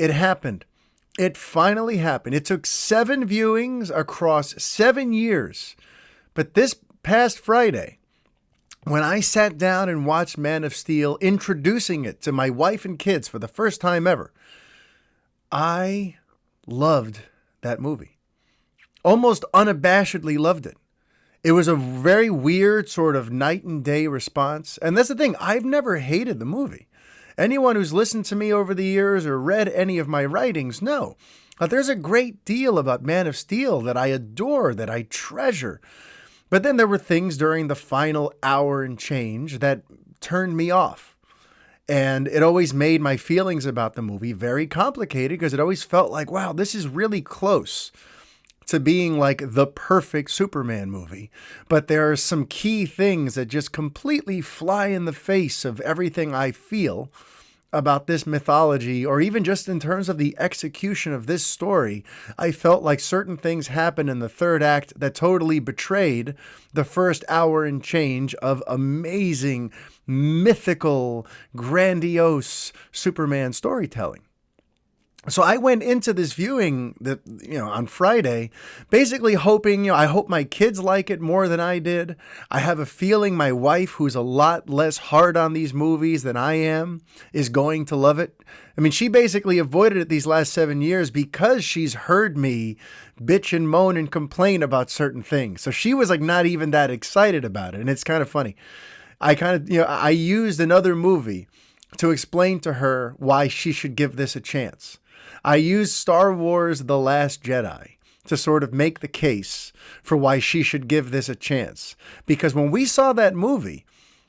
It happened. It finally happened. It took 7 viewings across 7 years. But this past Friday, when I sat down and watched Man of Steel, introducing it to my wife and kids for the first time ever, I loved that movie. Almost unabashedly loved it. It was a very weird sort of night and day response. And that's the thing. I've never hated the movie. Anyone who's listened to me over the years or read any of my writings know that there's a great deal about Man of Steel that I adore, that I treasure. But then there were things during the final hour and change that turned me off. And it always made my feelings about the movie very complicated because it always felt like, wow, this is really close to being like the perfect Superman movie. But there are some key things that just completely fly in the face of everything I feel about this mythology, or even just in terms of the execution of this story. I felt like certain things happened in the third act that totally betrayed the first hour and change of amazing, mythical, grandiose Superman storytelling. So I went into this viewing on Friday, basically hoping, I hope my kids like it more than I did. I have a feeling my wife, who's a lot less hard on these movies than I am, is going to love it. I mean, she basically avoided it these last 7 years because she's heard me bitch and moan and complain about certain things. So she was like not even that excited about it. And it's kind of funny. I used another movie to explain to her why she should give this a chance. I used Star Wars The Last Jedi to sort of make the case for why she should give this a chance. Because when we saw that movie,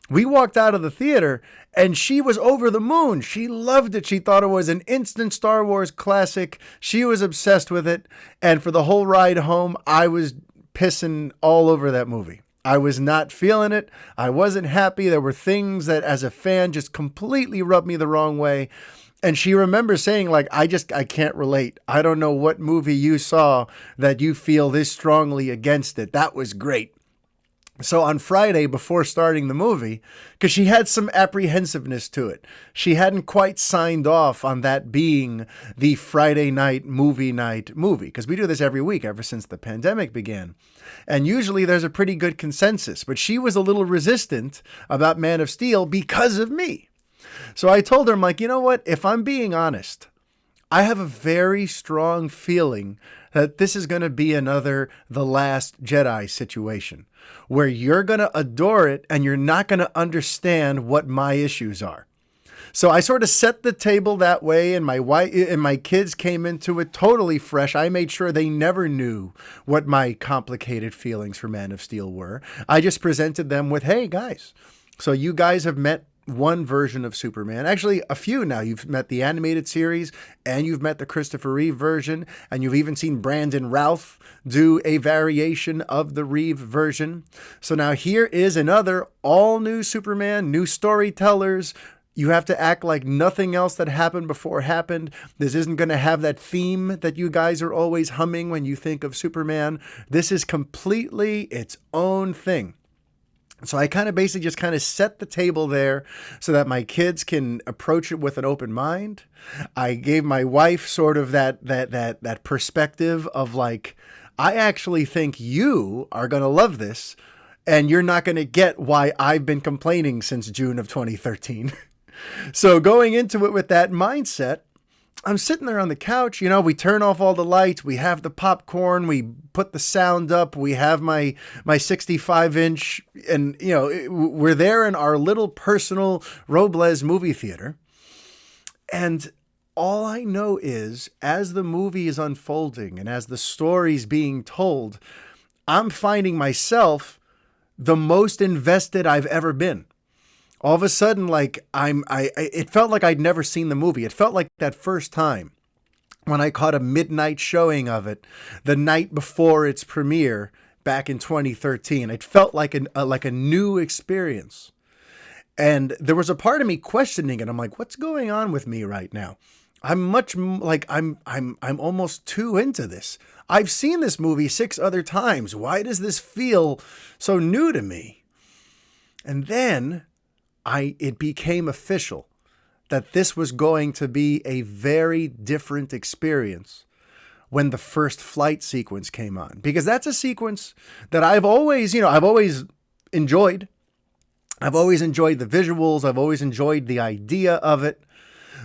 we walked out of the theater and she was over the moon. She loved it. She thought it was an instant Star Wars classic. She was obsessed with it. And for the whole ride home, I was pissing all over that movie. I was not feeling it. I wasn't happy. There were things that as a fan just completely rubbed me the wrong way. And she remembers saying, like, I can't relate. I don't know what movie you saw that you feel this strongly against it. That was great. So on Friday, before starting the movie, because she had some apprehensiveness to it, she hadn't quite signed off on that being the Friday night movie, because we do this every week ever since the pandemic began. And usually there's a pretty good consensus, but she was a little resistant about Man of Steel because of me. So I told her, I'm like, you know what? If I'm being honest, I have a very strong feeling that this is going to be another The Last Jedi situation where you're going to adore it and you're not going to understand what my issues are. So I sort of set the table that way, and my wife and my kids came into it totally fresh. I made sure they never knew what my complicated feelings for Man of Steel were. I just presented them with, hey guys, so you guys have met one version of Superman, actually a few now. You've met the animated series and you've met the Christopher Reeve version, and you've even seen Brandon Routh do a variation of the Reeve version. So now here is another all new Superman, new storytellers. You have to act like nothing else that happened before happened. This isn't going to have that theme that you guys are always humming when you think of Superman. This is completely its own thing. So I basically just set the table there so that my kids can approach it with an open mind. I gave my wife sort of that perspective of like, I actually think you are going to love this, and you're not going to get why I've been complaining since June of 2013. So going into it with that mindset, I'm sitting there on the couch, we turn off all the lights, we have the popcorn, we put the sound up, we have my 65-inch, and, we're there in our little personal Robles movie theater. And all I know is, as the movie is unfolding and as the story's being told, I'm finding myself the most invested I've ever been. All of a sudden, like it felt like I'd never seen the movie. It felt like that first time when I caught a midnight showing of it the night before its premiere back in 2013. It felt like a new experience. And there was a part of me questioning it. I'm like, what's going on with me right now? I'm almost too into this. I've seen this movie 6 other times. Why does this feel so new to me? And then it became official. that this was going to be a very different experience when the first flight sequence came on, because that's a sequence that I've always enjoyed. I've always enjoyed the visuals. I've always enjoyed the idea of it.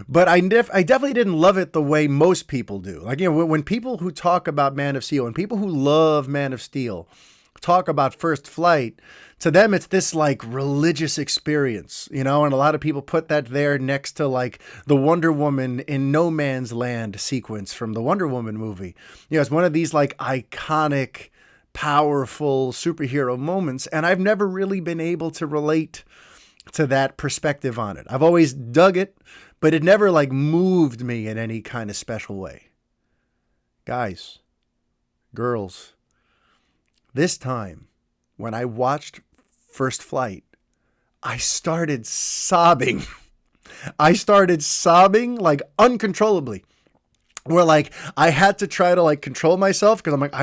But I definitely didn't love it the way most people do. Like, when people who talk about Man of Steel and people who love Man of Steel talk about First Flight, to them it's this like religious experience, and a lot of people put that there next to like the Wonder Woman in No Man's Land sequence from the Wonder Woman movie. It's one of these like iconic, powerful superhero moments, and I've never really been able to relate to that perspective on it. I've always dug it, but it never like moved me in any kind of special way. Guys, girls, this time when I watched First Flight, I started sobbing. I started sobbing like uncontrollably. Where like I had to try to like control myself, because I'm like,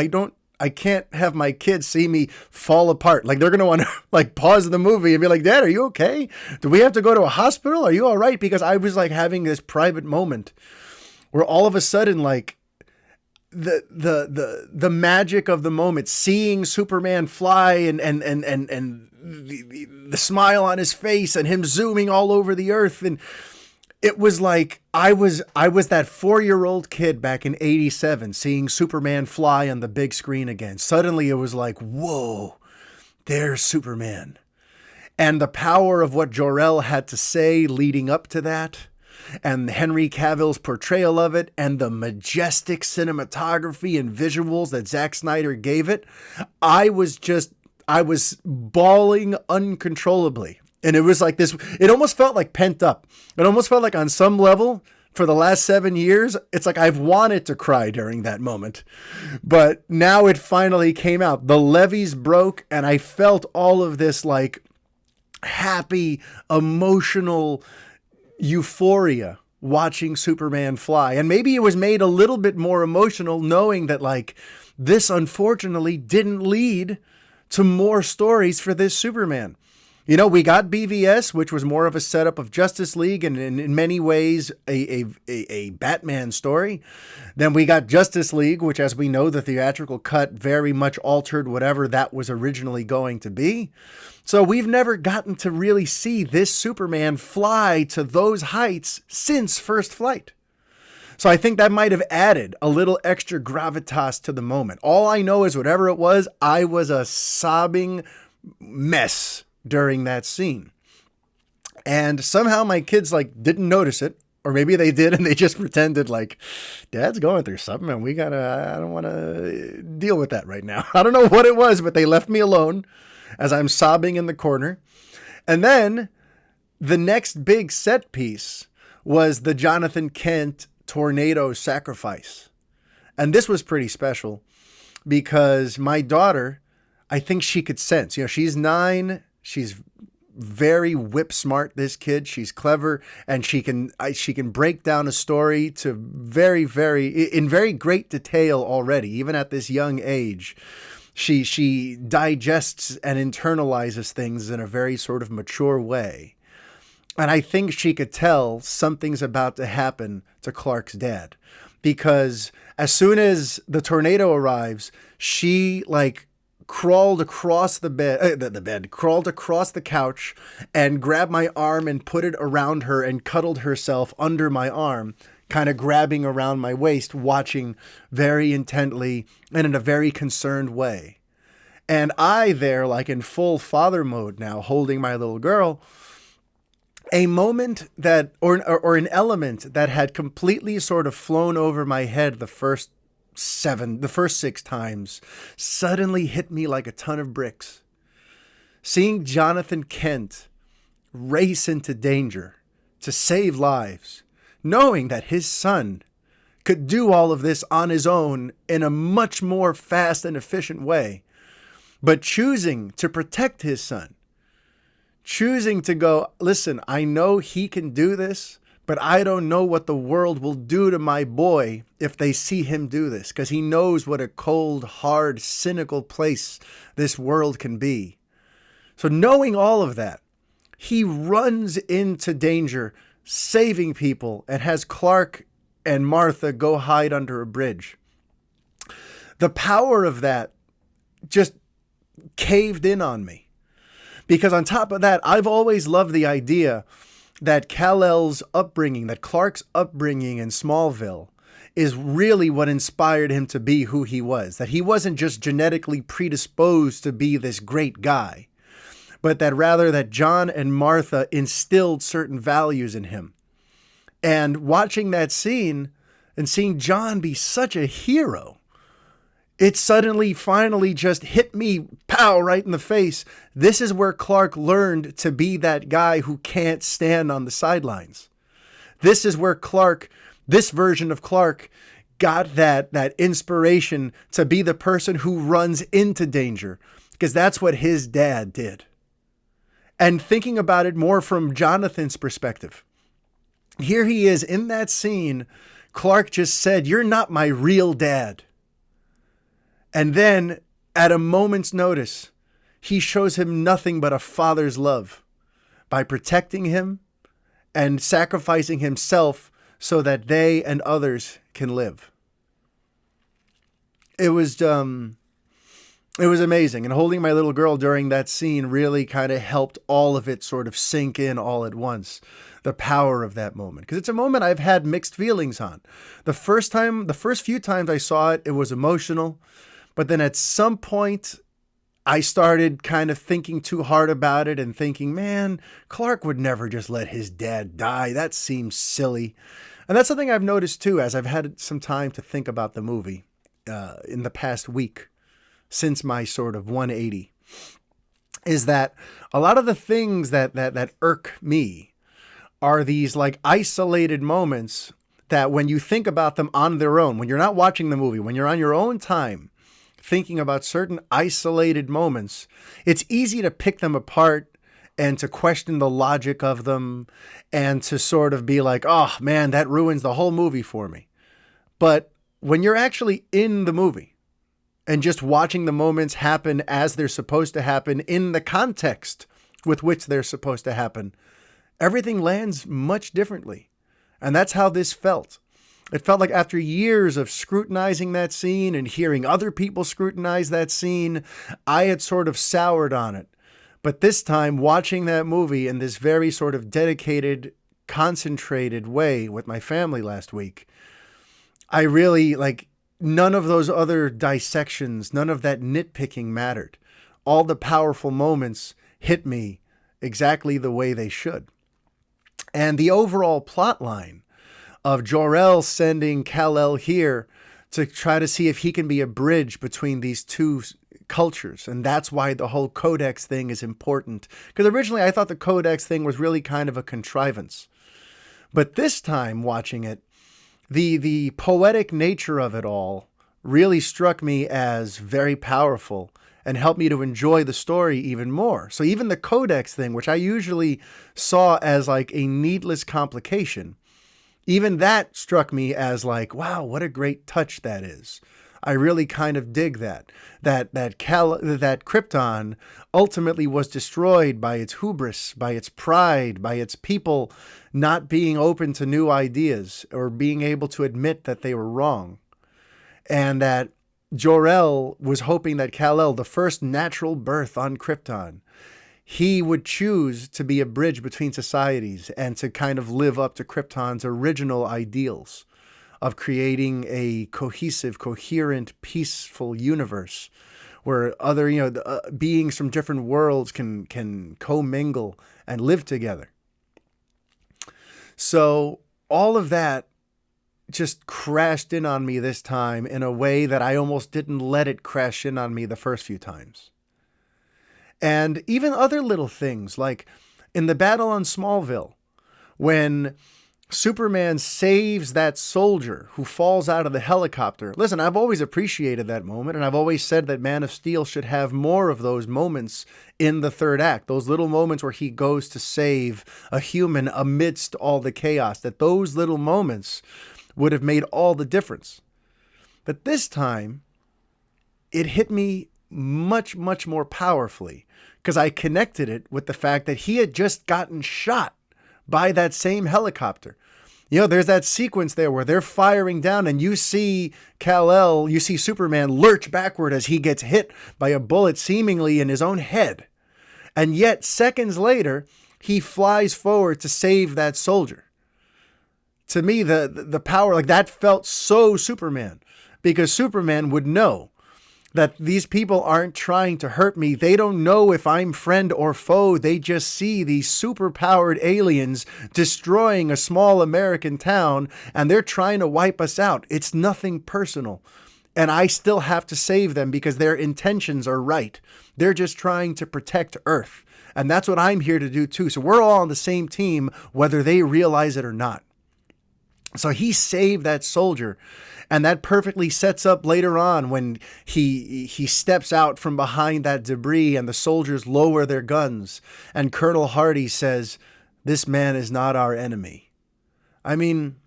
I can't have my kids see me fall apart. Like, they're going to want to like pause the movie and be like, Dad, are you okay? Do we have to go to a hospital? Are you all right? Because I was like having this private moment where all of a sudden, like the magic of the moment, seeing Superman fly and the smile on his face and him zooming all over the earth. And it was like I was that 4-year-old kid back in '87 seeing Superman fly on the big screen again. Suddenly it was like, whoa, there's Superman. And the power of what Jor-El had to say leading up to that, and Henry Cavill's portrayal of it, and the majestic cinematography and visuals that Zack Snyder gave it, I was bawling uncontrollably. And it was like this, it almost felt like pent up. It almost felt like on some level, for the last 7 years, it's like I've wanted to cry during that moment. But now it finally came out. The levees broke, and I felt all of this like happy, emotional euphoria watching Superman fly. And maybe it was made a little bit more emotional knowing that like this unfortunately didn't lead to more stories for this Superman. We got BVS, which was more of a setup of Justice League and in many ways a Batman story. Then we got Justice League, which, as we know, the theatrical cut very much altered whatever that was originally going to be. So we've never gotten to really see this Superman fly to those heights since First Flight. So I think that might have added a little extra gravitas to the moment. All I know is whatever it was, I was a sobbing mess during that scene. And somehow my kids like didn't notice it, or maybe they did and they just pretended like, Dad's going through something and I don't want to deal with that right now. I don't know what it was, but they left me alone as I'm sobbing in the corner. And then the next big set piece was the Jonathan Kent tornado sacrifice. And this was pretty special because my daughter, I think she could sense, she's 9. She's very whip smart, this kid. She's clever, and she can break down a story to very great detail already, even at this young age. She digests and internalizes things in a very sort of mature way. And I think she could tell something's about to happen to Clark's dad, because as soon as the tornado arrives, she like crawled across crawled across the couch and grabbed my arm and put it around her and cuddled herself under my arm, kind of grabbing around my waist, watching very intently and in a very concerned way. And I there, like in full father mode now, holding my little girl, a moment that, or an element that had completely sort of flown over my head the first 6 times, suddenly hit me like a ton of bricks. Seeing Jonathan Kent race into danger to save lives, knowing that his son could do all of this on his own in a much more fast and efficient way, but choosing to protect his son, choosing to go, listen, I know he can do this, but I don't know what the world will do to my boy if they see him do this, because he knows what a cold, hard, cynical place this world can be. So knowing all of that, he runs into danger saving people, and has Clark and Martha go hide under a bridge. The power of that just caved in on me. Because on top of that, I've always loved the idea that Kal-El's upbringing, that Clark's upbringing in Smallville, is really what inspired him to be who he was. That he wasn't just genetically predisposed to be this great guy, but that rather that John and Martha instilled certain values in him. And watching that scene and seeing John be such a hero, it suddenly, finally just hit me, pow, right in the face. This is where Clark learned to be that guy who can't stand on the sidelines. This is where Clark, this version of Clark, got that inspiration to be the person who runs into danger, because that's what his dad did. And thinking about it more from Jonathan's perspective, here he is in that scene. Clark just said, "You're not my real dad." And then, at a moment's notice, he shows him nothing but a father's love by protecting him and sacrificing himself so that they and others can live. It was amazing. And holding my little girl during that scene really kind of helped all of it sort of sink in all at once. The power of that moment. Because it's a moment I've had mixed feelings on. The first few times I saw it, it was emotional. But then at some point, I started kind of thinking too hard about it and thinking, man, Clark would never just let his dad die. That seems silly. And that's something I've noticed too, as I've had some time to think about the movie in the past week, since my sort of 180, is that a lot of the things that irk me are these like isolated moments that when you think about them on their own, when you're not watching the movie, when you're on your own time, thinking about certain isolated moments, it's easy to pick them apart and to question the logic of them and to sort of be like, oh man, that ruins the whole movie for me. But when you're actually in the movie and just watching the moments happen as they're supposed to happen in the context with which they're supposed to happen, everything lands much differently. And that's how this felt. It felt like after years of scrutinizing that scene and hearing other people scrutinize that scene, I had sort of soured on it. But this time, watching that movie in this very sort of dedicated, concentrated way with my family last week, I really, none of those other dissections, none of that nitpicking mattered. All the powerful moments hit me exactly the way they should. And the overall plot line of Jor-El sending Kal-El here to try to see if he can be a bridge between these two cultures. And that's why the whole Codex thing is important. Because originally I thought the Codex thing was really kind of a contrivance. But this time watching it, the poetic nature of it all really struck me as very powerful and helped me to enjoy the story even more. So even the Codex thing, which I usually saw as like a needless complication, even that struck me as like, wow, what a great touch that is. I really kind of dig that Krypton ultimately was destroyed by its hubris, by its pride, by its people not being open to new ideas or being able to admit that they were wrong. And that Jor-El was hoping that Kal-El, the first natural birth on Krypton, he would choose to be a bridge between societies and to kind of live up to Krypton's original ideals of creating a cohesive, coherent, peaceful universe where other, beings from different worlds can commingle and live together. So all of that just crashed in on me this time in a way that I almost didn't let it crash in on me the first few times. And even other little things, like in the battle on Smallville, when Superman saves that soldier who falls out of the helicopter. Listen, I've always appreciated that moment, and I've always said that Man of Steel should have more of those moments in the third act, those little moments where he goes to save a human amidst all the chaos, that those little moments would have made all the difference. But this time, it hit me much, much more powerfully because I connected it with the fact that he had just gotten shot by that same helicopter. There's that sequence there where they're firing down and you see Kal-El, you see Superman lurch backward as he gets hit by a bullet seemingly in his own head. And yet, seconds later, he flies forward to save that soldier. To me, the power, like that felt so Superman, because Superman would know that these people aren't trying to hurt me. They don't know if I'm friend or foe. They just see these super-powered aliens destroying a small American town, and they're trying to wipe us out. It's nothing personal. And I still have to save them because their intentions are right. They're just trying to protect Earth. And that's what I'm here to do too. So we're all on the same team, whether they realize it or not. So he saved that soldier. And that perfectly sets up later on when he steps out from behind that debris and the soldiers lower their guns. And Colonel Hardy says, "This man is not our enemy." I mean,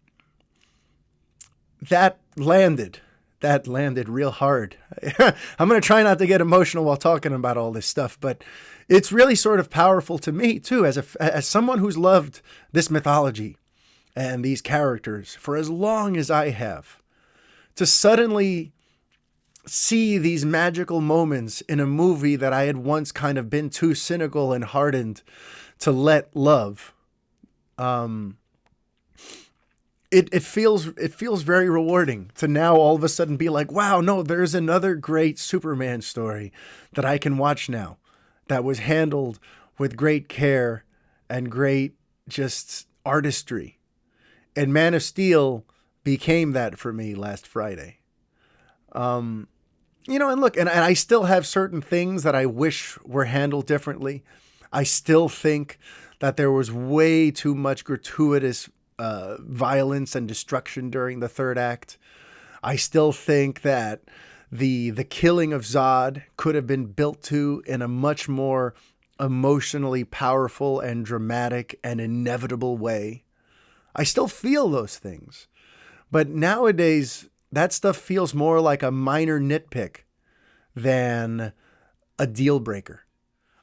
that landed real hard. I'm going to try not to get emotional while talking about all this stuff, but it's really sort of powerful to me too, as someone who's loved this mythology and these characters for as long as I have. To suddenly see these magical moments in a movie that I had once kind of been too cynical and hardened to let love, it feels very rewarding to now all of a sudden be like, wow, no, there's another great Superman story that I can watch now that was handled with great care and great just artistry. And Man of Steel became that for me last Friday. And look, and I still have certain things that I wish were handled differently. I still think that there was way too much gratuitous violence and destruction during the third act. I still think that the killing of Zod could have been built to in a much more emotionally powerful and dramatic and inevitable way. I still feel those things. But nowadays, that stuff feels more like a minor nitpick than a deal breaker.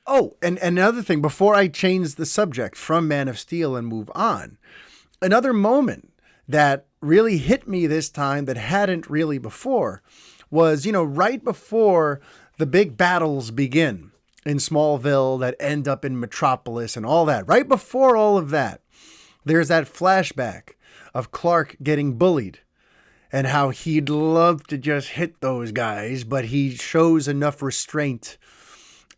Oh, and another thing, before I change the subject from Man of Steel and move on, another moment that really hit me this time that hadn't really before was, right before the big battles begin in Smallville that end up in Metropolis and all that. Right before all of that, there's that flashback of Clark getting bullied and how he'd love to just hit those guys, but he shows enough restraint.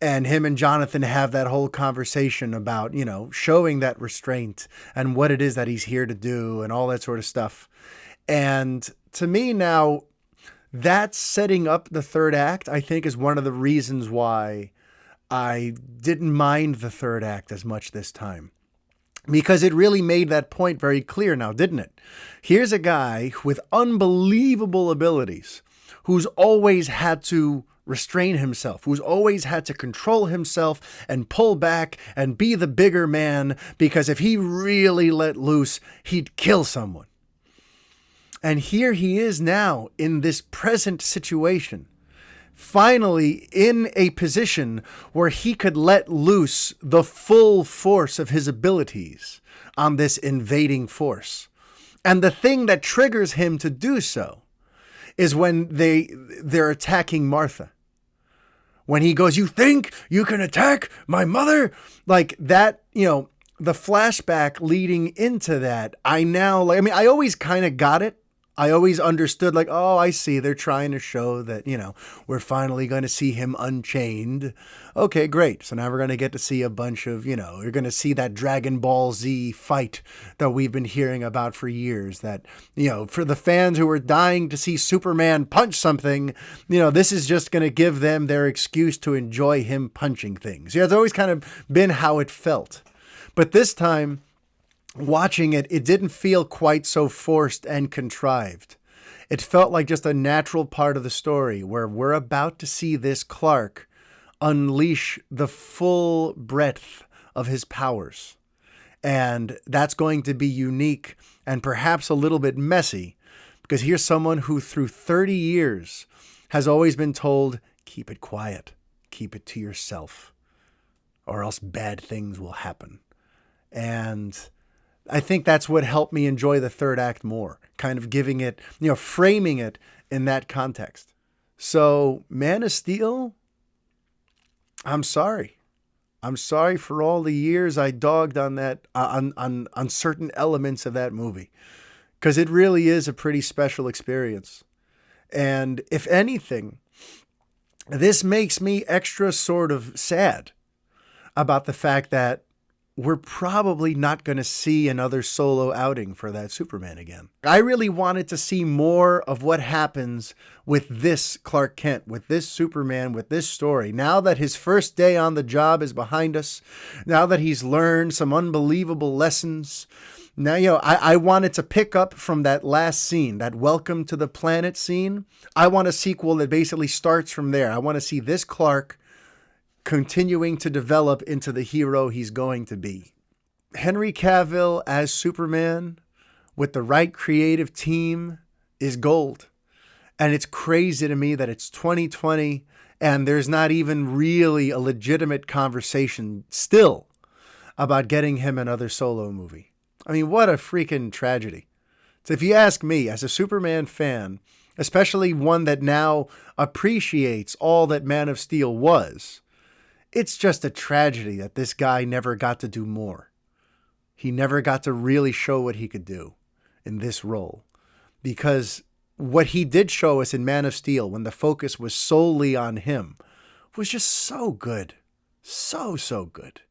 And him and Jonathan have that whole conversation about, showing that restraint and what it is that he's here to do and all that sort of stuff. And to me now, that setting up the third act, I think, is one of the reasons why I didn't mind the third act as much this time. Because it really made that point very clear now, didn't it? Here's a guy with unbelievable abilities who's always had to restrain himself, who's always had to control himself and pull back and be the bigger man, because if he really let loose, he'd kill someone. And here he is now in this present situation, finally in a position where he could let loose the full force of his abilities on this invading force. And the thing that triggers him to do so is when they're attacking Martha. When he goes, "You think you can attack my mother?" Like that, the flashback leading into that, I always kind of got it. I always understood, like, oh, I see. They're trying to show that, we're finally going to see him unchained. Okay, great. So now we're going to get to see a bunch of, you're going to see that Dragon Ball Z fight that we've been hearing about for years. That, for the fans who are dying to see Superman punch something, this is just going to give them their excuse to enjoy him punching things. It's always kind of been how it felt. But this time, watching it, it didn't feel quite so forced and contrived. It felt like just a natural part of the story where we're about to see this Clark unleash the full breadth of his powers. And that's going to be unique and perhaps a little bit messy, because here's someone who through 30 years has always been told, keep it quiet, keep it to yourself, or else bad things will happen. And I think that's what helped me enjoy the third act more, kind of giving it, framing it in that context. So, Man of Steel, I'm sorry. I'm sorry for all the years I dogged on that on certain elements of that movie, because it really is a pretty special experience. And if anything, this makes me extra sort of sad about the fact that we're probably not going to see another solo outing for that Superman again. I really wanted to see more of what happens with this Clark Kent, with this Superman, with this story. Now that his first day on the job is behind us, now that he's learned some unbelievable lessons, now, I wanted to pick up from that last scene, that welcome to the planet scene. I want a sequel that basically starts from there. I want to see this Clark continuing to develop into the hero he's going to be. Henry Cavill as Superman with the right creative team is gold. And it's crazy to me that it's 2020 and there's not even really a legitimate conversation still about getting him another solo movie. I mean, what a freaking tragedy. So if you ask me, as a Superman fan, especially one that now appreciates all that Man of Steel was, it's just a tragedy that this guy never got to do more. He never got to really show what he could do in this role. Because what he did show us in Man of Steel, when the focus was solely on him, was just so good. So good.